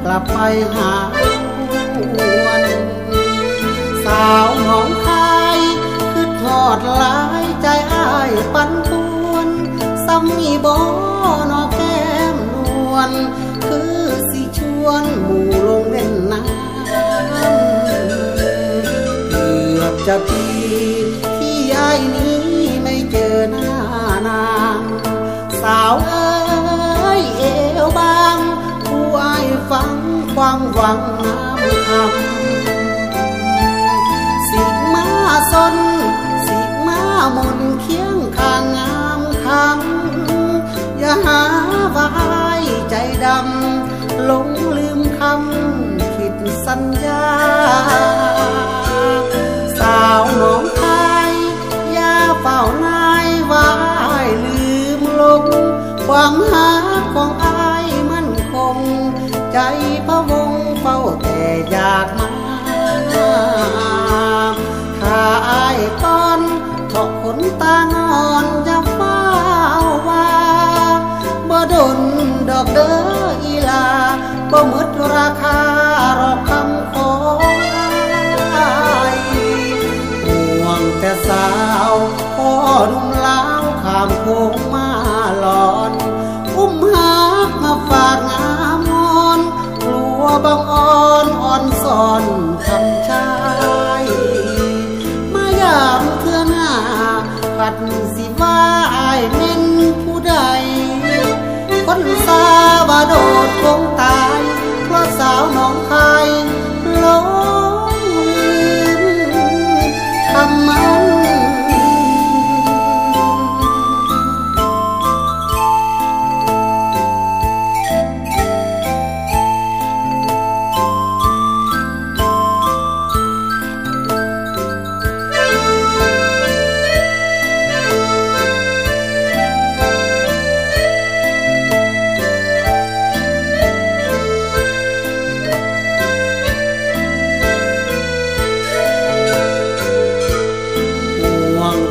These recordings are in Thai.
กลับไปหาวนสาวหนองคายคือทอดหลายใจอ้ายปันป่วนซ้ำมีบ่นอแก้มนวลคือสิชวนหมู่ลงเล่นน้ำเกือบจะปีที่อ้ายนี้ไม่เจอหน้านางสาวเอ๋ยเอวบางผู้อ้ายฟังความหวังน้ำคำสิมาสนสิมามนเคียงข้างงามคำอย่าหาว่าอ้ายใจดำหลงลืมคำผิดสัญญาสาวหนองคายอย่าเฝ้านายว่าอ้ายลืมลงความหาของอ้ายมั่นคงใจพะวงเฝ้าแต่อยากมาถ้าอ้ายก่อนถอกขนตางอนจะเฝ้าว่าบ่ดนดอกเด้ออีลาบ่หมดราคารอกคำขออ้ายห่วงแต่สาวพ่อดุมลาวข้ามโค้งมาหลอนอุ้มหักมาฝากงามงอนกลัวบังอ่อนอ่อนสอนคำชายมายามเทื่อหน้าขัดสิว่าอ้ายเม่นผู้ใดคนสาว่าโดดคงตายเพราะสาวหนองคายหลงลืมคำมัน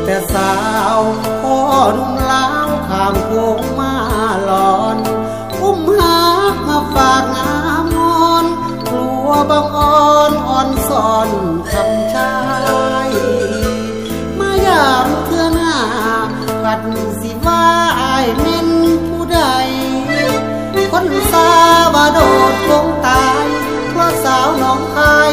แต่สาวพ่อนุ่มลาวข้ามโค้งมาหลอนอุ้มหักมาฝากงามงอนกลัวบังอ่อนอ่อนสอนคำชายมายามเทื่อหน้าขัดสิว่าอ้ายเม่นผู้ใดคนสาว่าโดดคงตายเพราะสาวหนองคาย